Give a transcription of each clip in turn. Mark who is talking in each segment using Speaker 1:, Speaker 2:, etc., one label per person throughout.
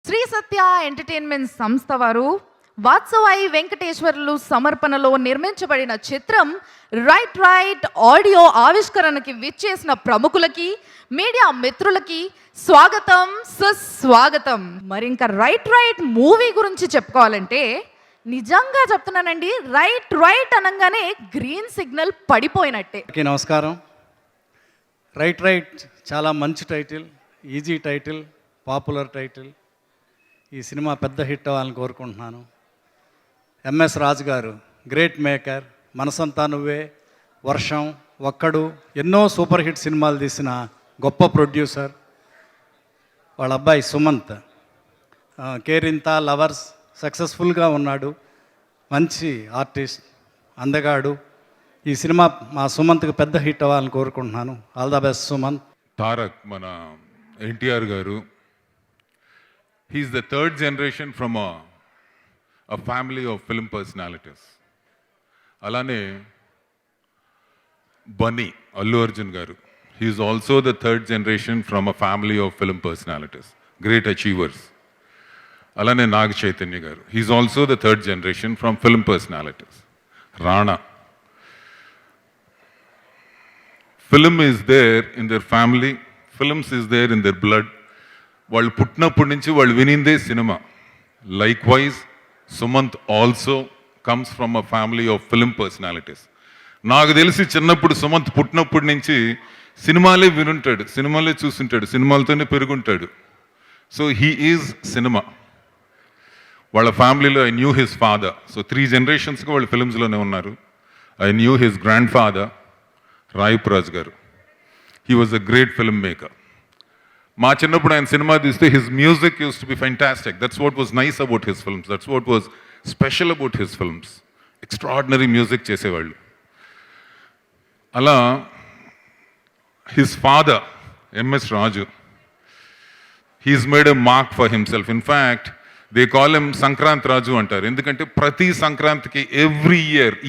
Speaker 1: శ్రీ సత్య entertainment సంస్థ వారు వాత్సవాయి వెంకటేశ్వర్లు సమర్పణలో నిర్మించబడిన చిత్రం రైట్ రైట్ ఆడియో ఆవిష్కరణకి విచ్చేసిన ప్రముఖులకి మీడియా మిత్రులకి స్వాగతం సుస్వాగతం. మరి ఇంకా రైట్ రైట్ మూవీ గురించి చెప్పుకోవాలంటే నిజంగా చెప్తున్నానండి, రైట్ రైట్ అనగానే గ్రీన్ సిగ్నల్ పడిపోయినట్టే.
Speaker 2: నమస్కారం. రైట్ రైట్ చాలా మంచి title, easy title, popular title. ఈ సినిమా పెద్ద హిట్ అవ్వాలని కోరుకుంటున్నాను. ఎంఎస్ రాజు గారు గ్రేట్ మేకర్, మనసంతా నువ్వే, వర్షం, ఒక్కడు, ఎన్నో సూపర్ హిట్ సినిమాలు తీసిన గొప్ప ప్రొడ్యూసర్. వాళ్ళ అబ్బాయి సుమంత్ కేరింత, లవర్స్ సక్సెస్ఫుల్గా ఉన్నాడు, మంచి ఆర్టిస్ట్, అందగాడు. ఈ సినిమా మా సుమంత్కి పెద్ద హిట్ అవ్వాలని కోరుకుంటున్నాను. All the best Sumanth.
Speaker 3: Tarak మన ఎన్టీఆర్ గారు, he's the third generation from a family of film personalities. అలానే బన్నీ అల్లు అర్జున్ గారు, he's also the third generation from a family of film personalities, great achievers. అలానే నాగ చైతన్య గారు, he's also the third generation from film personalities. Rana, film is there in their family, films is there in their blood. వాళ్ళు పుట్టినప్పటి నుంచి వాళ్ళు వినిందే cinema. Like wise Sumanth also comes from a family of film personalities. నాకు తెలిసి చిన్నప్పుడు సుమంత్ పుట్టినప్పటి నుంచి సినిమాలే వినుంటాడు, సినిమాలే చూస్తుంటాడు, సినిమాలతోనే పెరుగుంటాడు. So he is cinema. వాళ్ళ ఫ్యామిలీలో I knew his father. So 3 జనరేషన్స్గా వాళ్ళు ఫిల్మ్స్లోనే ఉన్నారు. I knew his grandfather Rayapuraj garu. He was a great film maker. మా చిన్నప్పుడు ఆయన సినిమా తీస్తే his music used to be fantastic. That's what was nice about his films, that's what was special about his films. Extraordinary music చేసేవాళ్ళు. అలా his father MS Raju, he's made a mark for himself. In fact they call him Sankranti Raju అంటారు. ఎందుకంటే ప్రతి సంక్రాంతికి every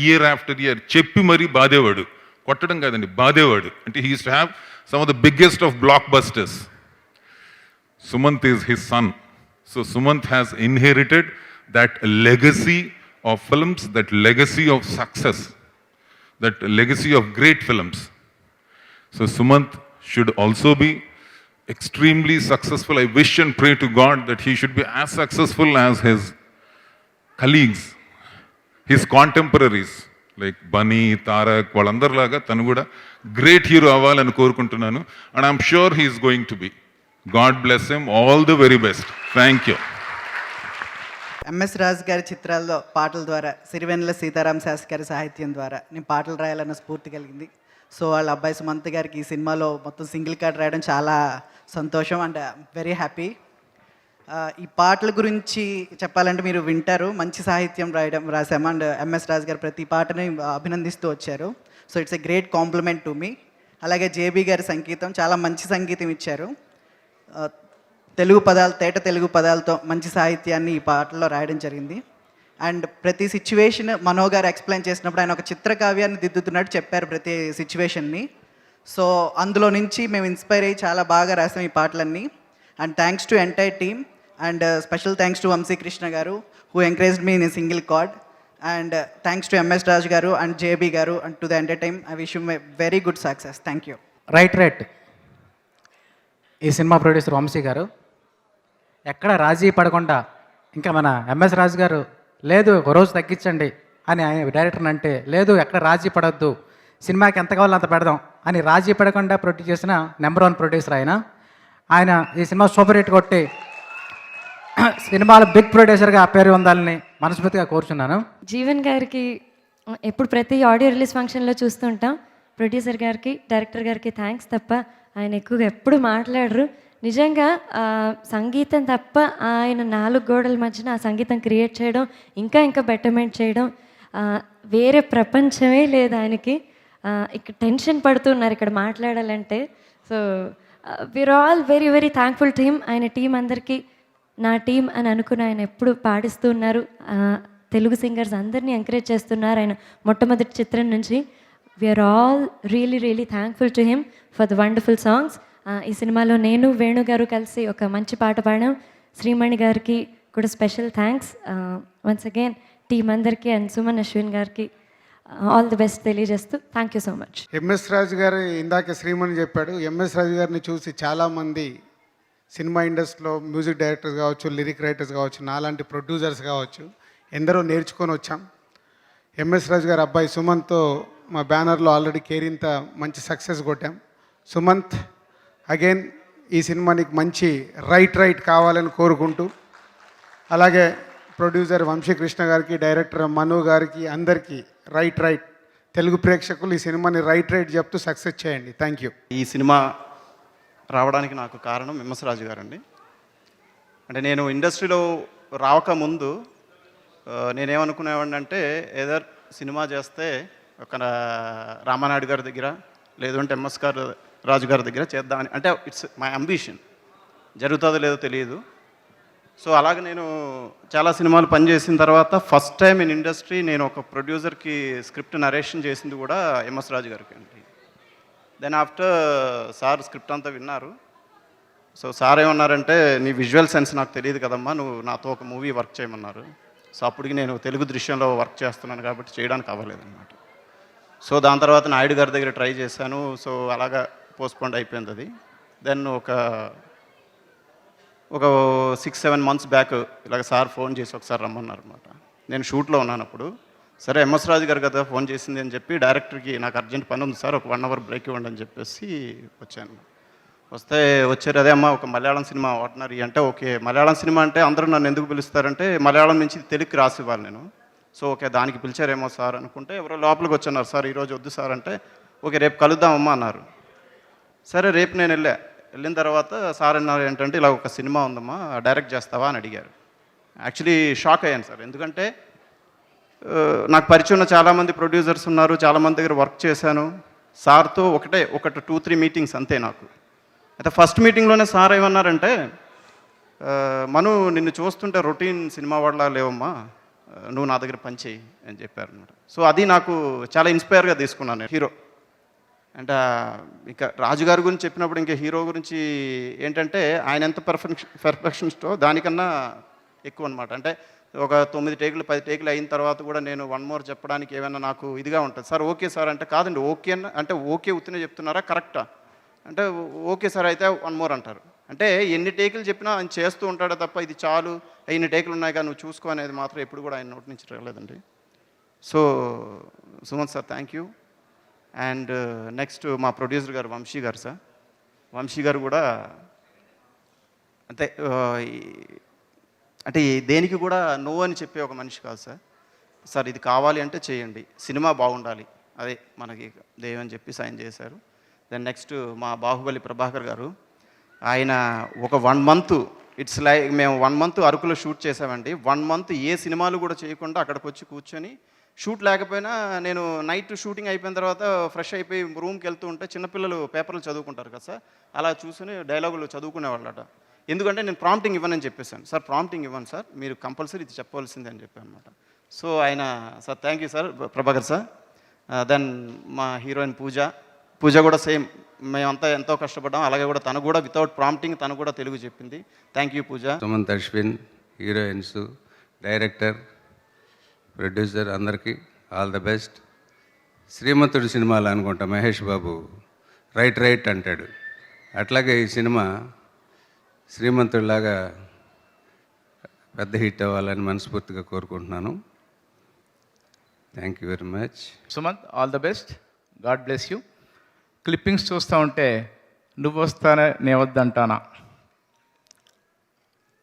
Speaker 3: year after year చెప్పి మరీ బాధేవాడు. కొట్టడం కాదండి, బాధేవాడు. అంటే he use to have some of the biggest of black busters. Sumanth is his son. So Sumanth has inherited that legacy of films, that legacy of success, that legacy of great films. So Sumanth should also be extremely successful. I wish and pray to God that he should be as successful as his colleagues, his contemporaries like Bunny, Tarak, వాళ్ళందరిలాగా తను కూడా great hero అవ్వాలని కోరుకుంటున్నాను. And I'm sure he is going to be. God bless him. All the very best. Thank you.
Speaker 4: MS Raju గారి చిత్రాల్లో పాటల ద్వారా, సిరివెన్నెల సీతారామ శాస్త్రి గారి సాహిత్యం ద్వారా నేను పాటలు రాయాలన్న స్ఫూర్తి కలిగింది. సో వాళ్ళ అబ్బాయి సుమంత్ గారికి ఈ సినిమాలో మొత్తం సింగిల్ కార్డ్ రాయడం చాలా సంతోషం అండ్ వెరీ హ్యాపీ. ఈ పాటల గురించి చెప్పాలంటే మీరు వింటారు, మంచి సాహిత్యం రాసాము అండ్ ఎంఎస్ రాజు గారు ప్రతి పాటని అభినందిస్తూ వచ్చారు. So it's a great compliment to me. అలాగే జేబీ గారి సంగీతం, చాలా మంచి సంగీతం ఇచ్చారు. తెలుగు పదాలు, తేట తెలుగు పదాలతో మంచి సాహిత్యాన్ని ఈ పాటల్లో రాయడం జరిగింది. అండ్ ప్రతి సిచ్యువేషన్ మనో గారు ఎక్స్ప్లెయిన్ చేసినప్పుడు ఆయన ఒక చిత్రకావ్యాన్ని దిద్దుతున్నట్టు చెప్పారు ప్రతి సిచ్యువేషన్ని. సో అందులో నుంచి మేము ఇన్స్పైర్ అయ్యి చాలా బాగా రాసాం ఈ పాటలన్నీ. And thanks to entire team and special thanks to Vamsikrishna garu who encouraged me in single card. And thanks to MS Raju garu and JB garu and to the entire team. I wish you very good success. Thank you.
Speaker 5: Right right ఈ సినిమా producer Vamsi garu ఎక్కడ రాజీ పడకుండా, ఇంకా మన MS Raju గారు లేదు ఒక రోజు తగ్గించండి అని ఆయన డైరెక్టర్ని అంటే, లేదు ఎక్కడ రాజీ పడొద్దు, సినిమాకి ఎంత కావాలో అంత పెడదాం అని రాజీ పడకుండా ప్రొడ్యూస్ చేసిన నెంబర్ 1 ప్రొడ్యూసర్ ఆయన ఈ సినిమా సూపర్ హిట్ కొట్టి సినిమాలో బిగ్ ప్రొడ్యూసర్గా పేరు పొందాలని మనస్ఫూర్తిగా కోరుచున్నాను.
Speaker 6: జీవన్ గారికి ఎప్పుడు ప్రతి ఆడియో రిలీజ్ ఫంక్షన్లో చూస్తుంటాం. ప్రొడ్యూసర్ గారికి, డైరెక్టర్ గారికి థ్యాంక్స్ తప్ప ఆయన ఎక్కువగా ఎప్పుడు మాట్లాడరు. నిజంగా సంగీతం తప్ప ఆయన 4 గోడల మధ్యన ఆ సంగీతం క్రియేట్ చేయడం, ఇంకా బెటర్మెంట్ చేయడం, వేరే ప్రపంచమే లేదు ఆయనకి. ఇక్కడ టెన్షన్ పడుతున్నారు ఇక్కడ మాట్లాడాలంటే. So we're all very very thankful to him. ఆయన టీం అందరికీ నా టీం అని అనుకుని ఆయన ఎప్పుడు పాడిస్తున్నారు. తెలుగు సింగర్స్ అందరినీ ఎంకరేజ్ చేస్తున్నారు ఆయన మొట్టమొదటి చిత్రం నుంచి. We're all really really thankful to him for the wonderful songs. ఈ సినిమాలో నేను వేణు గారు కలిసి ఒక మంచి పాట పాడాం. శ్రీమణి గారికి కూడా special thanks. Once again team అందరికీ అండ్ సుమన్ అశ్విన్ గారికి ఆల్ ది బెస్ట్ తెలియజేస్తూ thank you so much.
Speaker 7: MS Raju garu ఇందాక శ్రీమణి చెప్పాడు. ఎంఎస్ రాజు గారిని చూసి చాలామంది సినిమా ఇండస్ట్రీలో మ్యూజిక్ డైరెక్టర్స్ కావచ్చు, లిరిక్ రైటర్స్ కావచ్చు, నాలాంటి ప్రొడ్యూసర్స్ కావచ్చు, ఎందరో నేర్చుకొని వచ్చాం. ఎంఎస్ రాజు గారు అబ్బాయి సుమంత్తో మా బ్యానర్లో ఆల్రెడీ కేరింత మంచి సక్సెస్ కొట్టాం. సుమంత్, అగైన్ ఈ సినిమా నీకు మంచి రైట్ కావాలని కోరుకుంటూ, అలాగే ప్రొడ్యూసర్ వంశీకృష్ణ గారికి, డైరెక్టర్ మను గారికి, అందరికీ రైట్ తెలుగు ప్రేక్షకులు ఈ సినిమాని రైట్ చెప్తూ సక్సెస్ చేయండి. Thank you.
Speaker 8: ఈ సినిమా రావడానికి నాకు కారణం ఎంఎస్ రాజు గారండి. అంటే నేను ఇండస్ట్రీలో రావకముందు నేనేమనుకునేవాడిని అంటే ఏదర్ సినిమా చేస్తే ఒక రామానాయుడు గారి దగ్గర లేదంటే ఎంఎస్ రాజు గారి దగ్గర చేద్దామని, అంటే ఇట్స్ మై అంబిషన్. జరుగుతుందో లేదో తెలియదు. సో అలాగే నేను చాలా సినిమాలు పనిచేసిన తర్వాత ఫస్ట్ టైం ఇన్ ఇండస్ట్రీ నేను ఒక ప్రొడ్యూసర్కి స్క్రిప్ట్ నరేషన్ చేసింది కూడా ఎంఎస్ రాజు గారికి అండి. దెన్ ఆఫ్టర్ సార్ స్క్రిప్ట్ అంతా విన్నారు. సో సార్ ఏమన్నారంటే, నీ విజువల్ సెన్స్ నాకు తెలియదు కదమ్మా, నువ్వు నాతో ఒక మూవీ వర్క్ చేయమన్నారు. సో అప్పటికి నేను తెలుగు దృశ్యంలో వర్క్ చేస్తున్నాను కాబట్టి చేయడానికి అవ్వలేదన్నమాట. సో దాని తర్వాత నాయుడు గారి దగ్గర ట్రై చేశాను. సో అలాగా పోస్ట్పోండ్ అయిపోయింది అది. దెన్ ఒక 6-7 మంత్స్ బ్యాక్ ఇలాగ సార్ ఫోన్ చేసి ఒకసారి రమ్మన్నారు అనమాట. నేను షూట్లో ఉన్నాను అప్పుడు. సరే ఎంఎస్ రాజు గారు కదా ఫోన్ చేసింది అని చెప్పి డైరెక్టర్కి నాకు అర్జెంట్ పని ఉంది సార్, ఒక 1 అవర్ బ్రేక్ ఇవ్వండి అని చెప్పేసి వచ్చాను. వస్తే వచ్చారు, అదే అమ్మ ఒక మలయాళం సినిమా ఆర్డినరీ అంటే, ఓకే మలయాళం సినిమా అంటే అందరూ నన్ను ఎందుకు పిలుస్తారంటే మలయాళం నుంచి తెలుగుకి రాసి ఇవ్వాలి నేను. సో ఓకే దానికి పిలిచారేమో సార్ అనుకుంటే ఎవరో లోపలికి వచ్చన్నారు. సార్ ఈరోజు వద్దు సార్ అంటే, ఓకే రేపు కలుద్దామమ్మా అన్నారు. సరే రేపు నేను వెళ్ళిన తర్వాత సార్ అన్నారు ఏంటంటే, ఇలా ఒక సినిమా ఉందమ్మా డైరెక్ట్ చేస్తావా అని అడిగారు. యాక్చువల్లీ షాక్ అయ్యాను సార్. ఎందుకంటే నాకు పరిచయం ఉన్న చాలామంది ప్రొడ్యూసర్స్ ఉన్నారు, చాలామంది దగ్గర వర్క్ చేశాను. సార్తో ఒక 2-3 మీటింగ్స్ అంతే నాకు. అయితే ఫస్ట్ మీటింగ్లోనే సార్ ఏమన్నారంటే, మను నిన్ను చూస్తుంటే రొటీన్ సినిమా వాళ్ళ లేవమ్మా, నువ్వు నా దగ్గర పని చేయి అని చెప్పారు అనమాట. సో అది నాకు చాలా ఇన్స్పైర్గా తీసుకున్నాను నేను. హీరో అంటే ఇంకా రాజుగారి గురించి చెప్పినప్పుడు ఇంకా హీరో గురించి ఏంటంటే ఆయన ఎంత పర్ఫెక్షనిస్టో దానికన్నా ఎక్కువ అనమాట. అంటే ఒక 9 టేకులు 10 టేకులు అయిన తర్వాత కూడా నేను 1 మోర్ చెప్పడానికి ఏమైనా నాకు ఇదిగా ఉంటుంది. సార్ ఓకే సార్ అంటే, కాదండి ఓకే అంటే ఓకే ఉత్తినే చెప్తున్నారా కరెక్టా అంటే, ఓకే సార్ అయితే 1 మోర్ అంటారు. అంటే ఎన్ని టేకులు చెప్పినా ఆయన చేస్తూ ఉంటాడో తప్ప ఇది చాలు ఇన్ని టేకులు ఉన్నాయి కానీ నువ్వు చూసుకో అనేది మాత్రం ఎప్పుడు కూడా ఆయన నోటి నుంచి రాలేదండి. So Sumanth sir thank you. And next మా ప్రొడ్యూసర్ గారు వంశీ గారు సార్. వంశీ గారు కూడా అంతే, అంటే దేనికి కూడా నో అని చెప్పే ఒక మనిషి కాదు సార్. సార్ ఇది కావాలి అంటే చేయండి, సినిమా బాగుండాలి, అదే మనకి దేవ్ అని చెప్పి సైన్ చేశారు. దెన్ నెక్స్ట్ మా బాహుబలి ప్రభాకర్ గారు, ఆయన ఒక 1 మంత్ ఇట్స్ లైక్ మేము 1 మంత్ అరకులో షూట్ చేసామండి. 1 మంత్ ఏ సినిమాలు కూడా చేయకుండా అక్కడికి వచ్చి కూర్చొని షూట్ లేకపోయినా నేను నైట్ షూటింగ్ అయిపోయిన తర్వాత ఫ్రెష్ అయిపోయి రూమ్కి వెళ్తూ ఉంటే చిన్నపిల్లలు పేపర్లు చదువుకుంటారు కదా సార్, అలా చూసుకుని డైలాగులు చదువుకునేవాళ్ళట. ఎందుకంటే నేను ప్రాంప్టింగ్ ఇవ్వనని చెప్పేశాను. సార్ ప్రాంప్టింగ్ ఇవ్వను సార్, మీరు కంపల్సరీ ఇది చెప్పవలసిందే అని చెప్పాను అనమాట. సో ఆయన sir thank you sir Prabhakar sir. Then మా హీరోయిన్ పూజ కూడా సేమ్, మేమంతా ఎంతో కష్టపడ్డాం. అలాగే కూడా తను కూడా వితౌట్ ప్రాంప్టింగ్ తను కూడా తెలుగు చెప్పింది. Thank you Pooja.
Speaker 9: Sumanth Ashwin, heroines, director, producer అందరికీ ఆల్ ద బెస్ట్. శ్రీమంతుడు సినిమాలో అనుకుంటా మహేష్ బాబు రైట్ అంటాడు, అట్లాగే ఈ సినిమా శ్రీమంతుడిలాగా పెద్ద హిట్ అవ్వాలని మనస్ఫూర్తిగా కోరుకుంటున్నాను. Thank you very much.
Speaker 10: Sumanth all the best, God bless you. Clippings చూస్తూ ఉంటే నువ్వు వస్తానే నేను వద్దంటానా,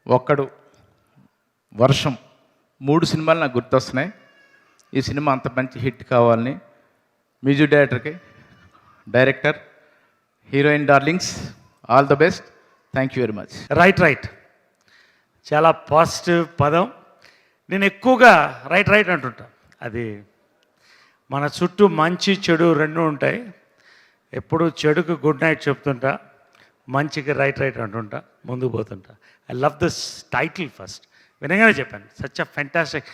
Speaker 10: ఒక్కడు, వర్షం 3 సినిమాలు నాకు గుర్తొస్తున్నాయి. ఈ సినిమా అంత మంచి హిట్ కావాలని మ్యూజిక్ డైరెక్టర్కి, director, heroine darlings all the best. Thank you very much.
Speaker 11: Right చాలా పాజిటివ్ పదం. నేను ఎక్కువగా రైట్ అంటుంటా. అది మన చుట్టూ మంచి చెడు 2 ఉంటాయి. ఎప్పుడు చెడుకు గుడ్ నైట్ చెప్తుంటా, మంచికి రైట్ అంటుంటా, ముందుకు పోతుంటా. I love this title. First వినగానే చెప్పాను, సచ్ అ ఫెంటాస్టిక్,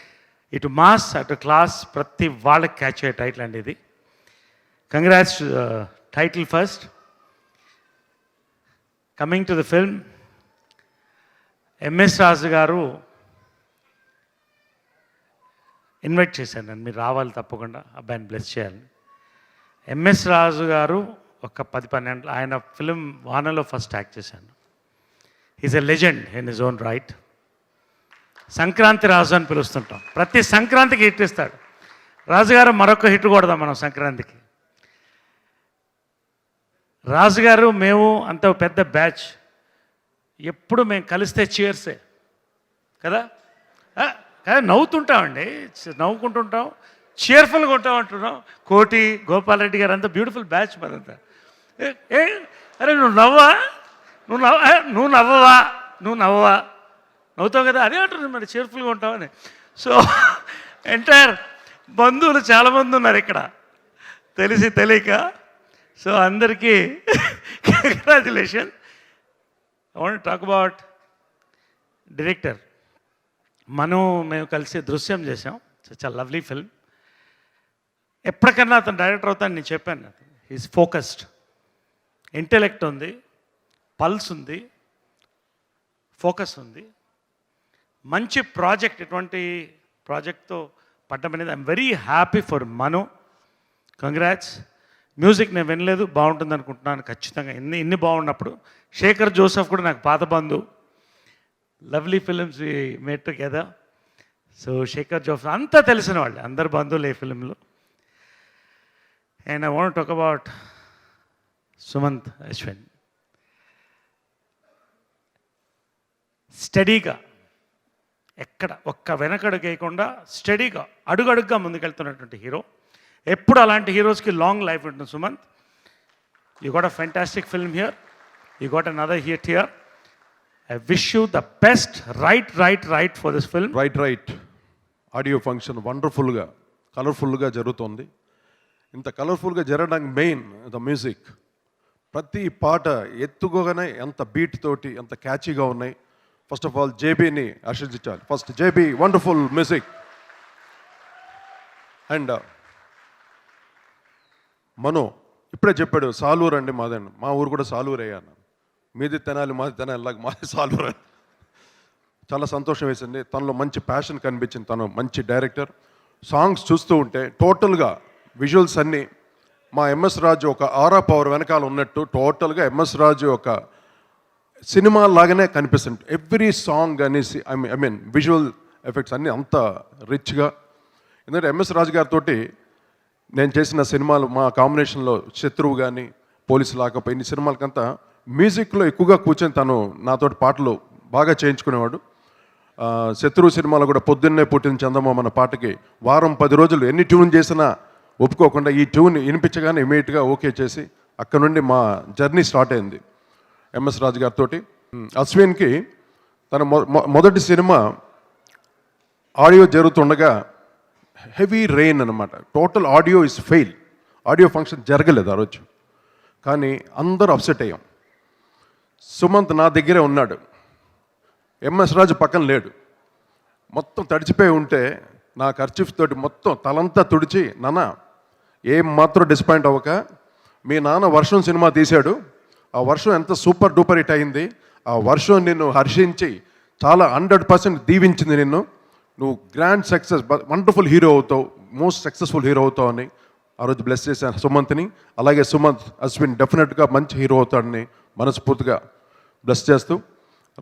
Speaker 11: ఇటు మాస్ అటు క్లాస్ ప్రతి వాళ్ళకి క్యాచ్ అయ్యే టైటిల్ అండి ఇది. Congrats title first. Coming to the film, MS Raju garu invite చేశాను నన్ను, మీరు రావాలి తప్పకుండా, అబ్బాయిని బ్లెస్ చేయాలని. ఎంఎస్ రాజు గారు ఒక 10-12 ఆయన ఫిలిం వానలో ఫస్ట్ యాక్ట్ చేశాను. Is a legend in his own right. Sankranti Raju అని పిలుస్తుంటాం, ప్రతి సంక్రాంతికి హిట్ ఇస్తాడు రాజుగారు. మరొక హిట్ కొడదాం మనం సంక్రాంతికి. రాజుగారు మేము అంత పెద్ద బ్యాచ్, ఎప్పుడు మేము కలిస్తే చీర్సే కదా, నవ్వుతుంటామండి, నవ్వుకుంటుంటాం, చీర్ఫుల్గా ఉంటాం అంటున్నాం. కోటి, గోపాలరెడ్డి గారు అంతా బ్యూటిఫుల్ బ్యాచ్ మరంతా. అరే నువ్వు నవ్వవా, నవ్వుతావు కదా, అదే అంటున్నాను మరి, చీర్ఫుల్గా ఉంటామని. సో ఎంటైర్ బంధువులు చాలామంది ఉన్నారు ఇక్కడ, తెలిసి తెలియక. సో అందరికీ congratulation. I want talk about director. మేము కలిసి దృశ్యం చేసాం, చాలా లవ్లీ ఫిల్మ్. ఎప్పటికన్నా అతను డైరెక్టర్ అవుతాను నేను చెప్పాను. ఈజ్ ఫోకస్డ్, ఇంటెలెక్ట్ ఉంది, పల్స్ ఉంది, ఫోకస్ ఉంది. మంచి ప్రాజెక్ట్, ఇటువంటి ప్రాజెక్ట్తో పడ్డం అనేది I'm very happy for Manu. Congrats. Music నేను వినలేదు, బాగుంటుంది అనుకుంటున్నాను ఖచ్చితంగా. ఇన్ని బాగున్నప్పుడు శేఖర్ జోసెఫ్ కూడా నాకు పాత బంధు. Lovely films we made together. So Shekhar Joseph అంతా తెలిసిన వాళ్ళు, అందరు బంధువులు ఈ ఫిలింలో. And I want talk about Sumanth Ashwin. స్టడీగా, ఎక్కడ ఒక్క వెనకడుగు వేయకుండా స్టడీగా అడుగడుగ్గా ముందుకెళ్తున్నటువంటి హీరో. ఎప్పుడు అలాంటి హీరోస్కి లాంగ్ లైఫ్ ఉంటుంది. Sumanth, you got a fantastic film here, you got another hit here. I wish you the best. Right for this film.
Speaker 12: Right audio function వండర్ఫుల్గా, కలర్ఫుల్గా జరుగుతుంది. ఇంత కలర్ఫుల్గా జరగడానికి మెయిన్ ద మ్యూజిక్. ప్రతి పాట ఎత్తుకోగానే ఎంత బీట్ తోటి ఎంత క్యాచీగా ఉన్నాయి. ఫస్ట్ ఆఫ్ ఆల్ జేబీని హర్షించాలి. First JB, wonderful music. And Manu ఇప్పుడే చెప్పాడు, సాలూరు అండి మాదండి, మా ఊరు కూడా సాలూరు అయ్యాను. మీది తెనాలి, మాది తెనాలి, లాగా మాది సాలూరు అని. చాలా సంతోషం వేసింది. తనలో మంచి ప్యాషన్ కనిపించింది. తను మంచి డైరెక్టర్. సాంగ్స్ చూస్తూ ఉంటే టోటల్గా విజువల్స్ అన్నీ మా ఎంఎస్ రాజు ఒక ఆరా పవర్ వెనకాల ఉన్నట్టు టోటల్గా ఎంఎస్ రాజు ఒక సినిమా లాగానే కనిపిస్తుంది. ఎవ్రీ సాంగ్ అనేసి ఐ మీన్ విజువల్ ఎఫెక్ట్స్ అన్నీ అంత రిచ్గా. ఎందుకంటే ఎంఎస్ రాజు గారితో నేను చేసిన సినిమాలు, మా కాంబినేషన్లో శత్రువు కానీ, పోలీసు లాకప్, ఇన్ని సినిమాలకంతా మ్యూజిక్లో ఎక్కువగా కూర్చొని తను నాతోటి పాటలు బాగా చేయించుకునేవాడు. శత్రువు సినిమాలో కూడా పొద్దున్నే పుట్టిన చందమామ అన్న పాటకి వారం 10 రోజులు ఎన్ని ట్యూన్ చేసినా ఒప్పుకోకుండా ఈ ట్యూన్ వినిపించగానే ఇమీడియట్గా ఓకే చేసి అక్కడ నుండి మా జర్నీ స్టార్ట్ అయింది ఎంఎస్ రాజు గారితో. అశ్విన్కి తన మొదటి సినిమా ఆడియో జరుగుతుండగా హెవీ రెయిన్ అనమాట. Total audio is fail. Audio function జరగలేదు ఆ రోజు. కానీ అందరూ అప్సెట్ అయ్యాం. సుమంత్ నా దగ్గరే ఉన్నాడు, ఎంఎస్ రాజు పక్కన లేడు. మొత్తం తడిచిపోయి ఉంటే నా కర్చీఫ్ తోటి మొత్తం తలంతా తుడిచి, నాన్న ఏం మాత్రం డిసప్పాయింట్ అవ్వక, మీ నాన్న వర్షం సినిమా తీశాడు, ఆ వర్షం ఎంత సూపర్ డూపర్ హిట్ అయింది, ఆ వర్షం నిన్ను హర్షించి చాలా 100% దీవించింది నిన్ను, నువ్వు గ్రాండ్ సక్సెస్, వండర్ఫుల్ హీరో అవుతావు, మోస్ట్ సక్సెస్ఫుల్ హీరో అవుతావు అని ఆ రోజు బ్లెస్ చేశాను సుమంత్ని. అలాగే సుమంత్ అశ్విన్ డెఫినెట్గా మంచి హీరో అవుతాడని మనస్ఫూర్తిగా బ్లెస్ చేస్తూ,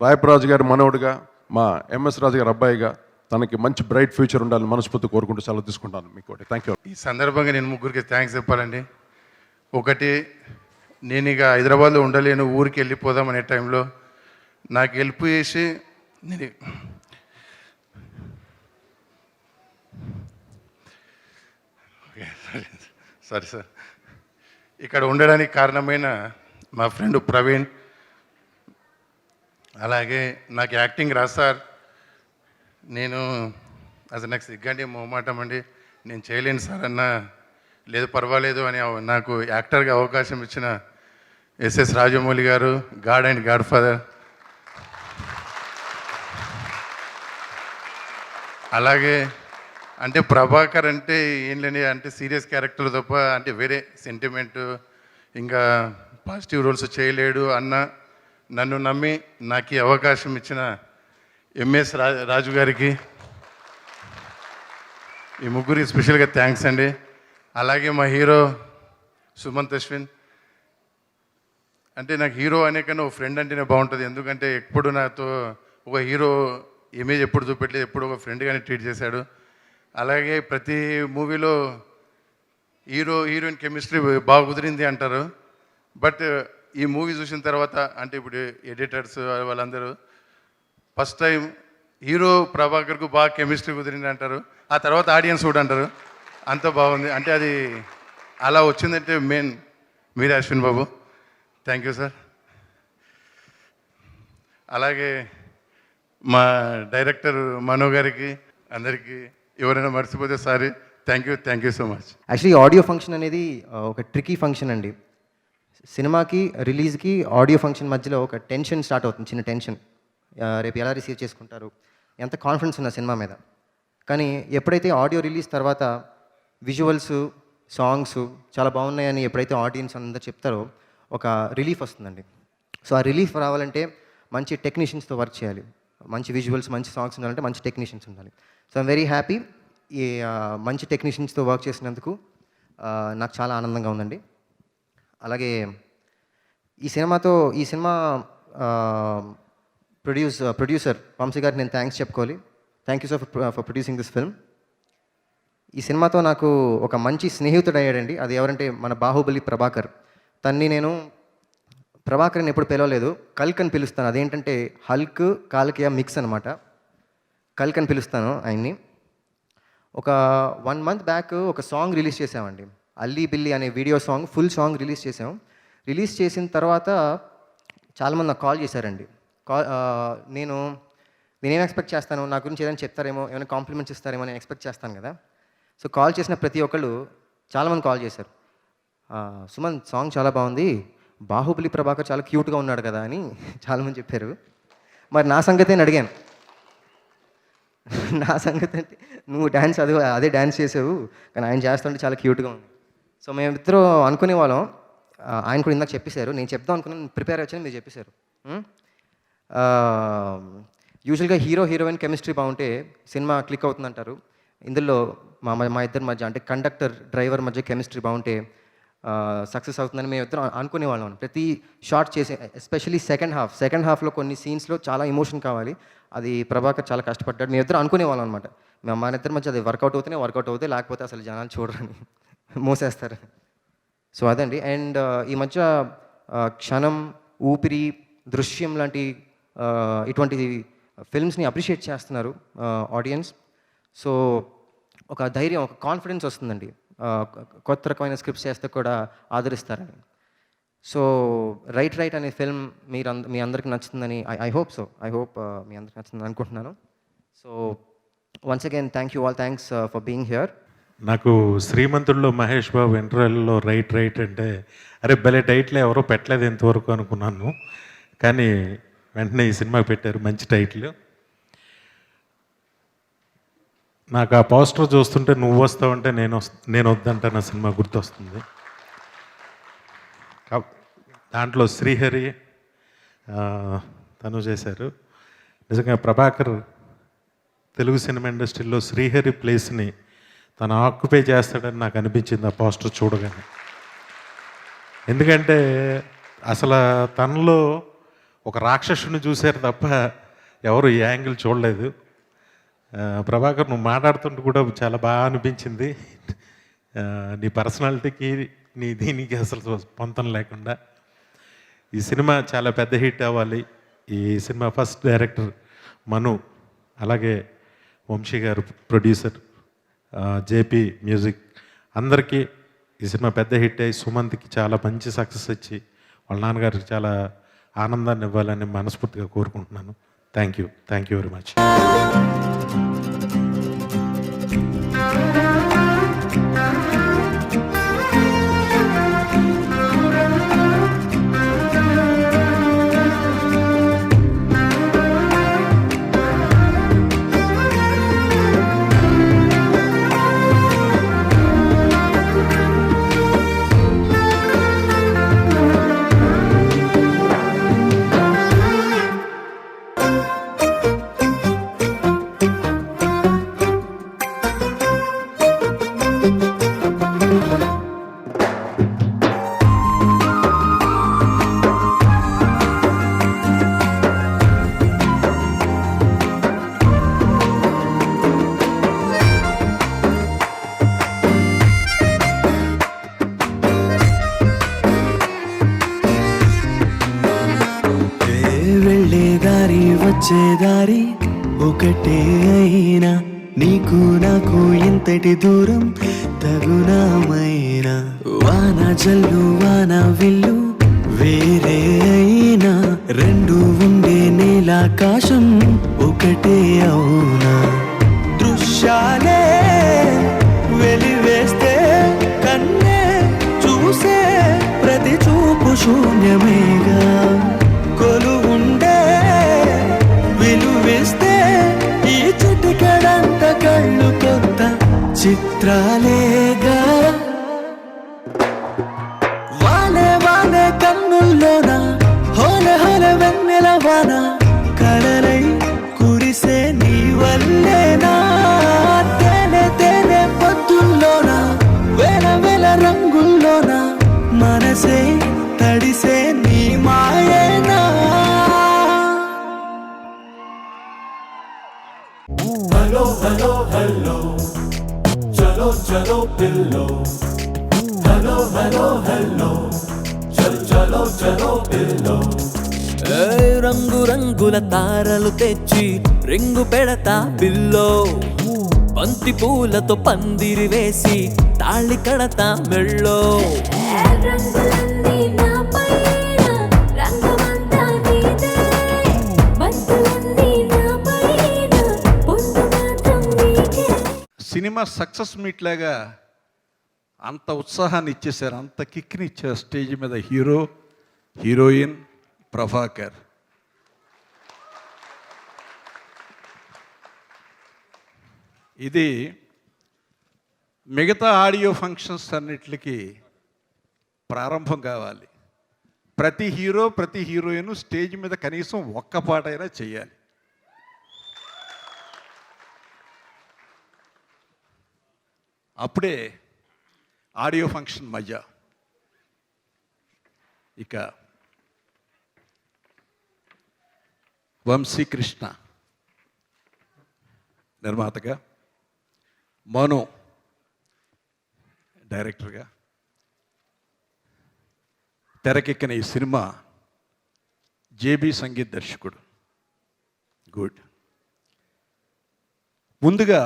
Speaker 12: రాయపరాజు గారి మనవడుగా, మా ఎంఎస్ రాజు గారి అబ్బాయిగా తనకి మంచి బ్రైట్ ఫ్యూచర్ ఉండాలని మనస్ఫూర్తి కోరుకుంటూ సెలవు తీసుకుంటాను. మీకు థ్యాంక్ యూ.
Speaker 13: ఈ సందర్భంగా నేను ముగ్గురికి థ్యాంక్స్ చెప్పాలండి. ఒకటి, నేను ఇక హైదరాబాద్లో ఉండలేను, ఊరికి వెళ్ళిపోదాం అనే టైంలో నాకు హెల్ప్ చేసి, నేను సారీ సార్, ఇక్కడ ఉండడానికి కారణమైన మా ఫ్రెండ్ ప్రవీణ్, అలాగే నాకు యాక్టింగ్ రాదు సార్, నేను అసలు నాకు సిగ్గండి, మొహమాటం అండి, నేను చేయలేను సార్ అన్న, లేదు పర్వాలేదు అని నాకు యాక్టర్గా అవకాశం ఇచ్చిన ఎస్ఎస్ రాజమౌళి గారు, గాడ్ అండ్ గాడ్ ఫాదర్, అలాగే అంటే ప్రభాకర్ అంటే ఏం లేని అంటే సీరియస్ క్యారెక్టర్ తప్ప అంటే వేరే సెంటిమెంటు ఇంకా పాజిటివ్ రోల్స్ చేయలేడు అన్న నన్ను నమ్మి నాకు ఈ అవకాశం ఇచ్చిన ఎంఎస్ రాజు గారికి, ఈ ముగ్గురికి స్పెషల్గా థ్యాంక్స్ అండి. అలాగే మా హీరో సుమంత్ అశ్విన్. అంటే నాకు హీరో అనే కన్నా ఒక ఫ్రెండ్ అంటేనే బాగుంటుంది. ఎందుకంటే ఎప్పుడు నాతో ఒక హీరో ఇమేజ్ ఎప్పుడు చూపెట్టలేదు, ఎప్పుడు ఒక ఫ్రెండ్గానే ట్రీట్ చేశాడు. అలాగే ప్రతి మూవీలో హీరోయిన్ కెమిస్ట్రీ బాగా కుదిరింది అంటారు. బట్ ఈ మూవీ చూసిన తర్వాత అంటే ఇప్పుడు ఎడిటర్స్ వాళ్ళందరూ ఫస్ట్ టైం హీరో ప్రభాకర్కు బాగా కెమిస్ట్రీ కుదిరింది అంటారు, ఆ తర్వాత ఆడియన్స్ కూడా అంటారు. అంత బాగుంది. అంటే అది అలా వచ్చిందంటే మెయిన్ మీరే Ashwin Babu. Thank you sir. అలాగే మా డైరెక్టర్ మనో గారికి, అందరికీ ఎవరైనా మర్చిపోతే sorry. Thank you so much.
Speaker 14: Actually audio function అనేది ఒక ట్రికీ ఫంక్షన్ అండి. సినిమాకి రిలీజ్కి ఆడియో ఫంక్షన్ మధ్యలో ఒక టెన్షన్ స్టార్ట్ అవుతుంది, చిన్న టెన్షన్. రేపు ఎలా రిసీవ్ చేసుకుంటారు, ఎంత కాన్ఫిడెన్స్ ఉన్న సినిమా మీద. కానీ ఎప్పుడైతే ఆడియో రిలీజ్ తర్వాత విజువల్స్, సాంగ్స్ చాలా బాగున్నాయని ఎప్పుడైతే ఆడియన్స్ అందరూ చెప్తారో ఒక రిలీఫ్ వస్తుందండి. సో ఆ రిలీఫ్ రావాలంటే మంచి టెక్నీషియన్స్తో వర్క్ చేయాలి. మంచి విజువల్స్, మంచి సాంగ్స్ ఉండాలంటే మంచి టెక్నీషియన్స్ ఉండాలి. సో ఐమ్ వెరీ హ్యాపీ ఈ మంచి టెక్నీషియన్స్తో వర్క్ చేసినందుకు నాకు చాలా ఆనందంగా ఉందండి. అలాగే ఈ సినిమా ప్రొడ్యూసర్ వంశీ గారికి నేను థ్యాంక్స్ చెప్పుకోవాలి. Thank you sir for producing this film. ఈ సినిమాతో నాకు ఒక మంచి స్నేహితుడు అయ్యాడండి. అది ఎవరంటే మన బాహుబలి ప్రభాకర్. నేను ప్రభాకర్ని ఎప్పుడు పిలవలేదు, కల్క్ అని పిలుస్తాను. అదేంటంటే హల్క్ కాల్కియా మిక్స్ అనమాట. కల్క్ అని పిలుస్తాను ఆయన్ని. ఒక 1 month బ్యాక్ ఒక సాంగ్ రిలీజ్ చేసామండి, అల్లీ బిల్లీ అనే video song, full song release చేసాం. రిలీజ్ చేసిన తర్వాత చాలామంది నాకు కాల్ చేశారండి. నేనేం ఎక్స్పెక్ట్ చేస్తాను, నా గురించి ఏదైనా చెప్తారేమో, ఏమైనా కాంప్లిమెంట్స్ ఇస్తారేమో నేను ఎక్స్పెక్ట్ చేస్తాను కదా. సో కాల్ చేసిన ప్రతి ఒక్కళ్ళు చాలామంది కాల్ చేశారు. సుమన్ సాంగ్ చాలా బాగుంది, బాహుబలి ప్రభాకర్ చాలా క్యూట్గా ఉన్నాడు కదా అని చాలామంది చెప్పారు. మరి నా సంగతి అని అడిగాను. నా సంగతి అంటే నువ్వు డ్యాన్స్ అదే డ్యాన్స్ చేసావు, కానీ ఆయన చేస్తుంటే చాలా క్యూట్గా ఉంది. సో మేమిద్దరం అనుకునే వాళ్ళం. ఆయన కూడా ఇందాక చెప్పేశారు, నేను చెప్దాం అనుకున్నాను, ప్రిపేర్ వచ్చాను, మీరు చెప్పేశారు. యూజువల్గా హీరోయిన్ కెమిస్ట్రీ బాగుంటే సినిమా క్లిక్ అవుతుందంటారు. ఇందులో మా ఇద్దరి మధ్య అంటే కండక్టర్ డ్రైవర్ మధ్య కెమిస్ట్రీ బాగుంటే సక్సెస్ అవుతుందని మేము ఇద్దరం అనుకునేవాళ్ళం. ప్రతి షార్ట్ చేసే, ఎస్పెషల్లీ సెకండ్ హాఫ్లో కొన్ని సీన్స్లో చాలా ఎమోషన్ కావాలి, అది ప్రభాకర్ చాలా కష్టపడ్డాడు. మేము ఇద్దరు అనుకునేవాళ్ళం అనమాట. మన ఇద్దరి మధ్య అది వర్కౌట్ అవుతాయి, లేకపోతే అసలు జనాలు చూడరని మోసేస్తారు. సో అదండి. అండ్ ఈ మధ్య క్షణం, ఊపిరి, దృశ్యం లాంటి ఇటువంటి ఫిల్మ్స్ని అప్రిషియేట్ చేస్తున్నారు ఆడియన్స్. సో ఒక ధైర్యం, ఒక కాన్ఫిడెన్స్ వస్తుందండి. కొత్త రకమైన స్క్రిప్ట్స్ చేస్తే కూడా ఆదరిస్తారని. సో రైట్ అనే ఫిల్మ్ మీ అందరికి నచ్చుతుందని ఐ హోప్ మీ అందరికి నచ్చుతుందని అనుకుంటున్నాను. So once again thank you all, thanks for being here.
Speaker 15: నాకు శ్రీమంతుడిలో మహేష్ బాబు ఇంటర్వెల్లో రైట్ అంటే అరే భలే టైటిల్ ఎవరో పెట్టలేదు ఇంతవరకు అనుకున్నాను, కానీ వెంటనే ఈ సినిమా పెట్టారు, మంచి టైటిల్. నాకు ఆ పోస్టర్ చూస్తుంటే నువ్వు వస్తావంటే నేను వద్దంటే నా సినిమా గుర్తొస్తుంది. దాంట్లో శ్రీహరి తను చేశారు. నిజంగా ప్రభాకర్ తెలుగు సినిమా ఇండస్ట్రీలో శ్రీహరి ప్లేస్ని తను ఆక్యుపై చేస్తాడని నాకు అనిపించింది ఆ పోస్టర్ చూడగానే. ఎందుకంటే అసలు తనలో ఒక రాక్షసుని చూశారు తప్ప ఎవరు ఈ యాంగిల్ చూడలేదు. ప్రభాకర్ నువ్వు మాట్లాడుతుంటే కూడా చాలా బాగా అనిపించింది. నీ పర్సనాలిటీకి దీనికి అసలు పొంతం లేకుండా ఈ సినిమా చాలా పెద్ద హిట్ అవ్వాలి. ఈ సినిమా ఫస్ట్ డైరెక్టర్ మను, అలాగే వంశీ గారు ప్రొడ్యూసర్, జేపీ మ్యూజిక్, అందరికీ ఈ సినిమా పెద్ద హిట్ అయ్యి సుమంత్కి చాలా మంచి సక్సెస్ వచ్చి వాళ్ళ నాన్నగారికి చాలా ఆనందాన్ని ఇవ్వాలని మనస్ఫూర్తిగా కోరుకుంటున్నాను. Thank you very much.
Speaker 16: దారి ఒకటే అయినా నీకు నాకు ఇంతటి దూరం తగునామైనా వాన జల్లు వాన విల్లు వేరే అయినా రెండు ఉండే నీలాకాశం ఒకటే అవునా దృశ్యాలే వెలివేస్తే కన్నే చూసే ప్రతి చూపు శూన్యమేగా కొలువుండే విలువిస్తే ఈ చిటికడంత కళ్ళు కొత్త చిత్రాలేగా వానే వానే కన్నుల్లోన హోలే హోలే వెన్నెల వాన కలలై కురిసే నీ వల్లేనా తేనె తేనె పొద్దుల్లోన వేల వేల రంగుల్లోన మనసే తడిసే నీ మాయేనా
Speaker 17: హలో హలో హలో చలో చలో పిల్లో హలో హలో హలో చలో చలో చలో పిల్లో
Speaker 16: రంగు రంగుల తారలు తెచ్చి రింగు పెడతా పిల్లో బంతి పూలతో పందిరి వేసి తాళి కడతా మెళ్ళో
Speaker 2: సినిమా సక్సెస్ మీట్ లాగా అంత ఉత్సాహాన్ని ఇచ్చేశారు, అంత కిక్ని ఇచ్చారు స్టేజ్ మీద హీరో హీరోయిన్ ప్రభాకర్. ఇది మిగతా ఆడియో ఫంక్షన్స్ అన్నిటికీ ప్రారంభం కావాలి. ప్రతి హీరో ప్రతి హీరోయిన్ స్టేజ్ మీద కనీసం ఒక్క పాటైనా చేయాలి. అప్పుడే ఆడియో ఫంక్షన్ మజా. ఇక వంశీకృష్ణ నిర్మాతగా, మను డైరెక్టర్గా తెరకెక్కిన ఈ సినిమా జేబీ సంగీత్ దర్శకుడు. గుడ్. ముందుగా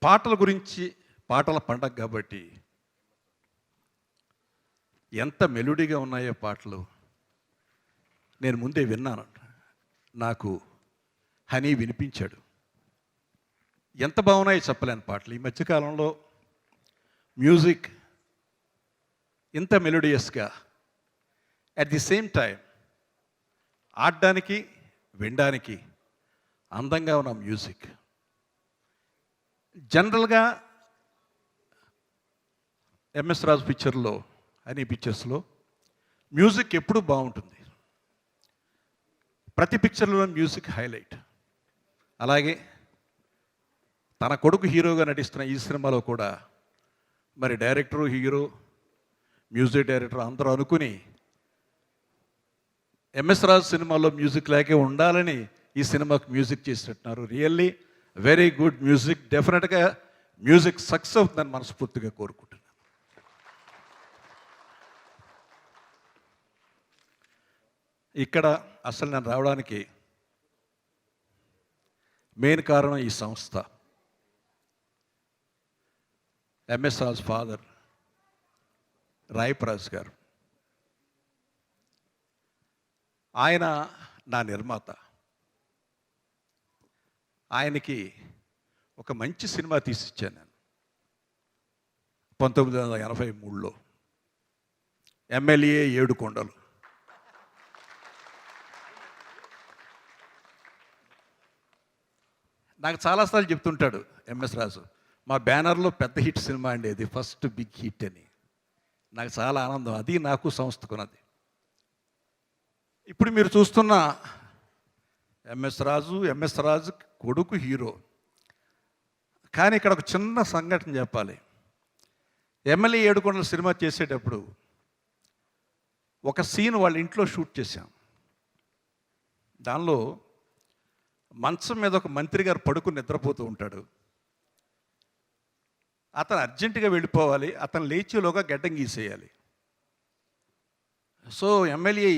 Speaker 2: పాటల గురించి, పాటల పండగ కాబట్టి ఎంత మెలోడీగా ఉన్నాయో పాటలు నేను ముందే విన్నాను. నాకు హనీ వినిపించాడు. ఎంత బాగున్నాయో చెప్పలేని పాటలు. ఈ మధ్యకాలంలో మ్యూజిక్ ఇంత మెలోడియస్గా అట్ ది సేమ్ టైం ఆడడానికి వినడానికి అందంగా ఉన్న మ్యూజిక్. జనరల్గా ఎంఎస్ రాజు పిక్చర్లో, అన్ని పిక్చర్స్లో మ్యూజిక్ ఎప్పుడూ బాగుంటుంది. ప్రతి పిక్చర్లో మ్యూజిక్ హైలైట్. అలాగే తన కొడుకు హీరోగా నటిస్తున్న ఈ సినిమాలో కూడా మరి డైరెక్టరు, హీరో, మ్యూజిక్ డైరెక్టర్ అందరూ అనుకుని ఎంఎస్ రాజు సినిమాలో మ్యూజిక్ లాగే ఉండాలని ఈ సినిమాకు మ్యూజిక్ చేసినట్టున్నారు. Really very good music. డెఫినెట్గా మ్యూజిక్ సక్సెస్ అవుతుందని మనస్ఫూర్తిగా కోరుకుంటున్నాను. ఇక్కడ అసలు నేను రావడానికి మెయిన్ కారణం ఈ సంస్థ. ఎంఎస్ రాజు ఫాదర్ రాయప్రాజ్ గారు, ఆయన నా నిర్మాత. ఆయనకి ఒక మంచి సినిమా తీసిచ్చాను నేను 1983లో, ఎమ్మెల్యే ఏడుకొండలు. నాకు చాలాసార్లు చెప్తుంటాడు ఎంఎస్ రాజు, మా బ్యానర్లో పెద్ద హిట్ సినిమా అండి అది, ఫస్ట్ బిగ్ హిట్ అని. నాకు చాలా ఆనందం, అది నాకు సంస్థకున్నది. ఇప్పుడు మీరు చూస్తున్న ఎంఎస్ రాజు కొడుకు హీరో. కానీ ఇక్కడ ఒక చిన్న సంఘటన చెప్పాలి. ఎమ్మెల్యే ఏడుకొండల సినిమా చేసేటప్పుడు ఒక సీన్ వాళ్ళ ఇంట్లో షూట్ చేశాం. దానిలో మంచం మీద ఒక మంత్రి గారు పడుకుని నిద్రపోతూ ఉంటాడు. అతను అర్జెంటుగా వెళ్ళిపోవాలి, అతను లేచేలోగా గడ్డం గీసేయాలి. సో ఎమ్మెల్యే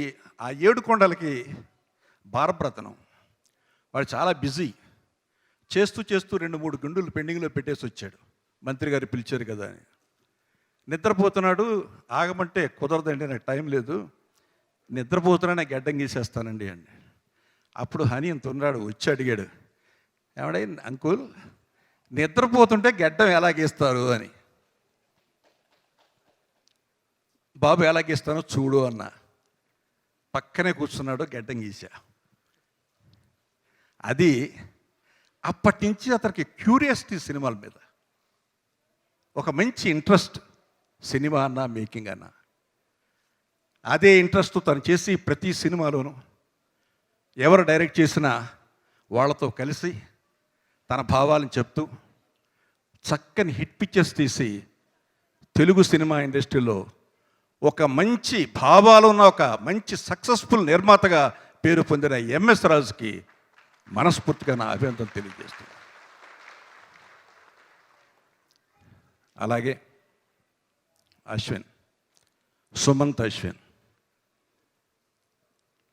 Speaker 2: ఆ ఏడుకొండలకి
Speaker 18: భారప్రతనం. వాడు చాలా బిజీ. చేస్తూ 2-3 గుండులు పెండింగ్లో పెట్టేసి వచ్చాడు. మంత్రి గారు పిలిచారు కదా అని. నిద్రపోతున్నాడు. ఆగమంటే కుదరదండి, నాకు టైం లేదు, నిద్రపోతున్నా నాకు గడ్డం గీసేస్తానండి అండి. అప్పుడు హనీ ఇంత ఉన్నాడు, వచ్చి అడిగాడు, ఏమడై అంకుల్ నిద్రపోతుంటే గడ్డం ఎలా గీస్తారు అని. బాబు ఎలా గీస్తానో చూడు అన్న. పక్కనే కూర్చున్నాడు, గడ్డం గీసా. అది అప్పటి నుంచి అతనికి క్యూరియాసిటీ సినిమాల మీద, ఒక మంచి ఇంట్రెస్ట్, సినిమా అన్నా మేకింగ్ అన్నా. అదే ఇంట్రెస్ట్ తను చేసి ప్రతి సినిమాలోనూ ఎవరు డైరెక్ట్ చేసినా వాళ్ళతో కలిసి తన భావాలను చెప్తూ చక్కని హిట్ పిక్చర్స్ తీసి తెలుగు సినిమా ఇండస్ట్రీలో ఒక మంచి భావాలు ఉన్న ఒక మంచి సక్సెస్ఫుల్ నిర్మాతగా పేరు పొందిన ఎంఎస్ రాజుకి మనస్ఫూర్తిగా నా అభినందన తెలియజేస్తున్నాను. అలాగే అశ్విన్, సుమంత్ అశ్విన్,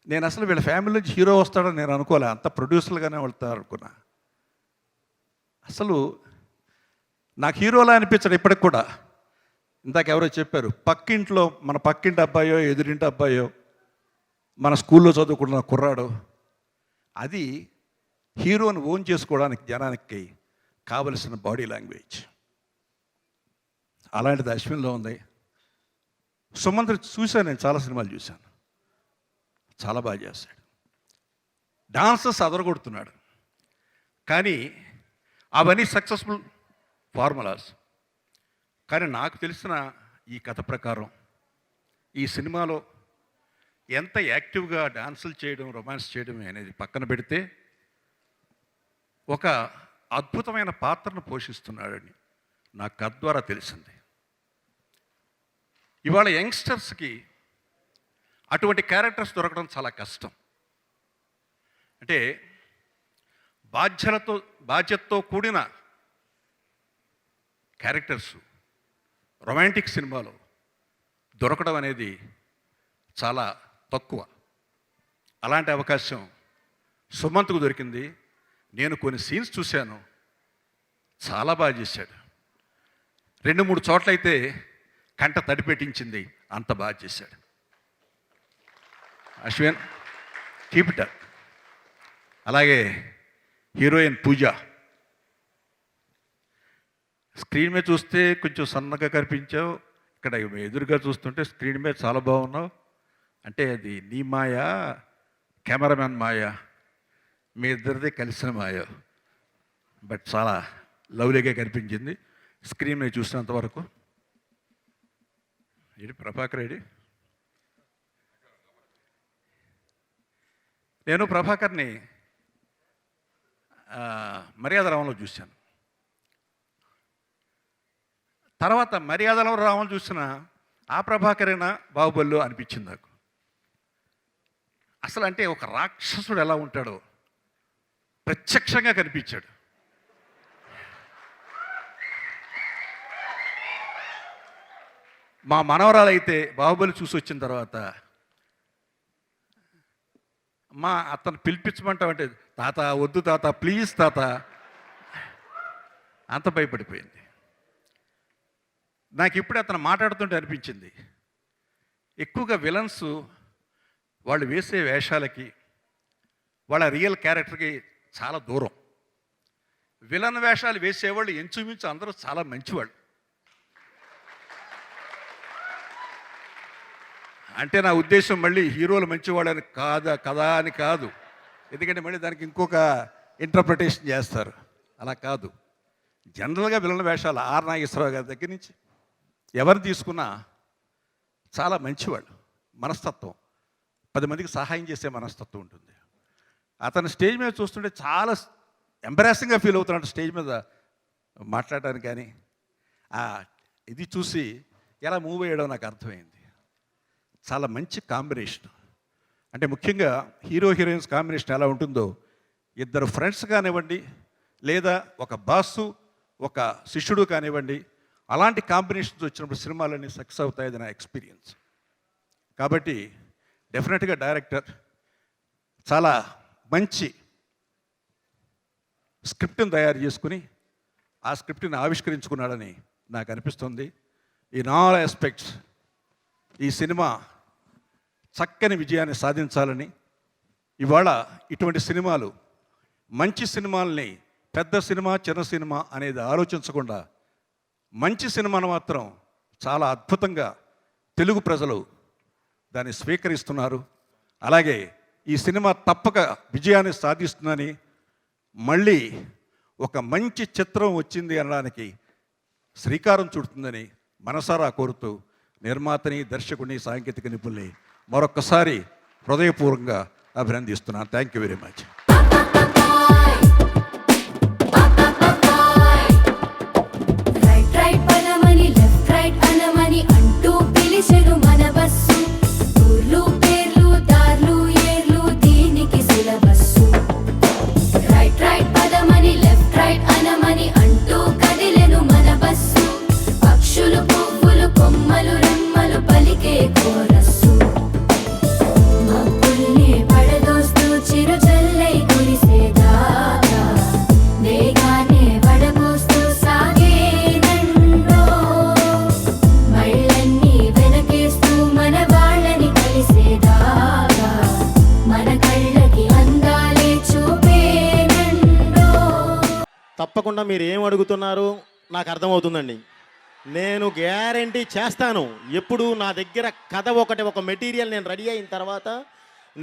Speaker 18: నేను అసలు వీళ్ళ ఫ్యామిలీ నుంచి హీరో వస్తాడని నేను అనుకోలే. అంత ప్రొడ్యూసర్లుగానే వెళ్తారు అనుకున్నా. అసలు నాకు హీరోలా అనిపించడు ఇప్పటికి కూడా. ఇందాక ఎవరో చెప్పారు, పక్కింట్లో మన పక్కింటి అబ్బాయో ఎదురింటి అబ్బాయో మన స్కూల్లో చదువుకున్న కుర్రాడు, అది హీరోని ఓన్ చేసుకోవడానికి జనానికి కావలసిన బాడీ లాంగ్వేజ్. అలాంటిది అశ్విన్లో ఉంది. సుమంత్ చూశాను, నేను చాలా సినిమాలు చూశాను, చాలా బాగా చేశాడు. డాన్సెస్ అదరగొడుతున్నాడు. కానీ అవన్నీ సక్సెస్ఫుల్ ఫార్ములాస్. కానీ నాకు తెలిసిన ఈ కథ ప్రకారం ఈ సినిమాలో ఎంత యాక్టివ్గా డాన్సులు చేయడం, రొమాన్స్ చేయడం అనేది పక్కన పెడితే ఒక అద్భుతమైన పాత్రను పోషిస్తున్నాడని నాకు కథ ద్వారా తెలిసింది. ఇవాళ యంగ్స్టర్స్కి అటువంటి క్యారెక్టర్స్ దొరకడం చాలా కష్టం. అంటే బాధ్యతతో కూడిన క్యారెక్టర్స్ రొమాంటిక్ సినిమాలో దొరకడం అనేది చాలా తక్కువ. అలాంటి అవకాశం సుమంత్కు దొరికింది. నేను కొన్ని సీన్స్ చూశాను, చాలా బాగా చేశాడు. 2-3 చోట్లయితే కంట తడిపెట్టించింది, అంత బాగా చేశాడు. Ashwin, keep it up. అలాగే హీరోయిన్ పూజ, స్క్రీన్ మీద చూస్తే కొంచెం సన్నగా కనిపించావు, ఇక్కడ ఎదురుగా చూస్తుంటే స్క్రీన్ మీద చాలా బాగున్నావు. అంటే అది నీ మాయ, కెమెరామెన్ మాయ, మీ ఇద్దరిదే కలిసిన మాయ. బట్ చాలా లవ్లీగా కనిపించింది స్క్రీన్ మీద చూసినంతవరకు. ఇది ప్రభాకర్ రెడ్డి. నేను ప్రభాకర్ని మర్యాద రామంలో చూశాను. తర్వాత మర్యాద రామం చూసిన ఆ ప్రభాకరేనా బాహుబలిలో అనిపించింది నాకు. అసలు అంటే ఒక రాక్షసుడు ఎలా ఉంటాడో ప్రత్యక్షంగా కనిపించాడు. మా మనవరాలైతే బాహుబలి చూసి వచ్చిన తర్వాత అతను పిలిపించమంటామంటే, తాత వద్దు తాత, ప్లీజ్ తాత, అంత భయపడిపోయింది. నాకు ఇప్పుడు అతను మాట్లాడుతుంటే అనిపించింది, ఎక్కువగా విలన్స్ వాళ్ళు వేసే వేషాలకి వాళ్ళ రియల్ క్యారెక్టర్కి చాలా దూరం. విలన్ వేషాలు వేసేవాళ్ళు ఇంచుమించు అందరూ చాలా మంచివాళ్ళు. అంటే నా ఉద్దేశం మళ్ళీ హీరోలు మంచివాళ్ళని కదా అని కాదు, ఎందుకంటే మళ్ళీ దానికి ఇంకొక ఇంటర్ప్రిటేషన్ చేస్తారు. అలా కాదు, జనరల్గా విలన్ వేషాలు ఆర్ నాగేశ్వరరావు గారి దగ్గర నుంచి ఎవరు తీసుకున్నా చాలా మంచివాళ్ళు. మనస్తత్వం, 10 మందికి సహాయం చేసే మనస్తత్వం ఉంటుంది. అతను స్టేజ్ మీద చూస్తుంటే చాలా ఎంబరాసింగ్గా ఫీల్ అవుతున్నాడు స్టేజ్ మీద మాట్లాడడానికి. కానీ ఇది చూసి ఎలా మూవ్ అయ్యడం నాకు అర్థమైంది. చాలా మంచి కాంబినేషన్. అంటే ముఖ్యంగా హీరో హీరోయిన్స్ కాంబినేషన్ ఎలా ఉంటుందో, ఇద్దరు ఫ్రెండ్స్ కానివ్వండి, లేదా ఒక బాసు ఒక శిష్యుడు కానివ్వండి, అలాంటి కాంబినేషన్స్ వచ్చినప్పుడు సినిమాలన్నీ సక్సెస్ అవుతాయి, నా ఎక్స్పీరియన్స్. కాబట్టి డెఫినెట్గా డైరెక్టర్ చాలా మంచి స్క్రిప్ట్ని తయారు చేసుకుని ఆ స్క్రిప్ట్ని ఆవిష్కరించుకున్నాడని నాకు అనిపిస్తుంది. ఇన్ ఆల్ ఆస్పెక్ట్స్ ఈ సినిమా చక్కని విజయాన్ని సాధించాలని, ఇవాళ ఇటువంటి సినిమాలు మంచి సినిమాల్ని పెద్ద సినిమా చిన్న సినిమా అనేది ఆలోచించకుండా మంచి సినిమాను మాత్రం చాలా అద్భుతంగా తెలుగు ప్రజలు దాన్ని స్వీకరిస్తున్నారు. అలాగే ఈ సినిమా తప్పక విజయాన్ని సాధిస్తుందని, మళ్ళీ ఒక మంచి చిత్రం వచ్చింది అనడానికి శ్రీకారం చుడుతుందని మనసారా కోరుతూ నిర్మాతని, దర్శకుని, సాంకేతిక నిపుణుల్ని మరొక్కసారి హృదయపూర్వకంగా అభినందిస్తున్నాను. Thank you very much.
Speaker 19: తప్పకుండా మీరు ఏం అడుగుతున్నారు నాకు అర్థమవుతుందండి. నేను గ్యారంటీ చేస్తాను. ఎప్పుడు నా దగ్గర కథ ఒక మెటీరియల్ నేను రెడీ అయిన తర్వాత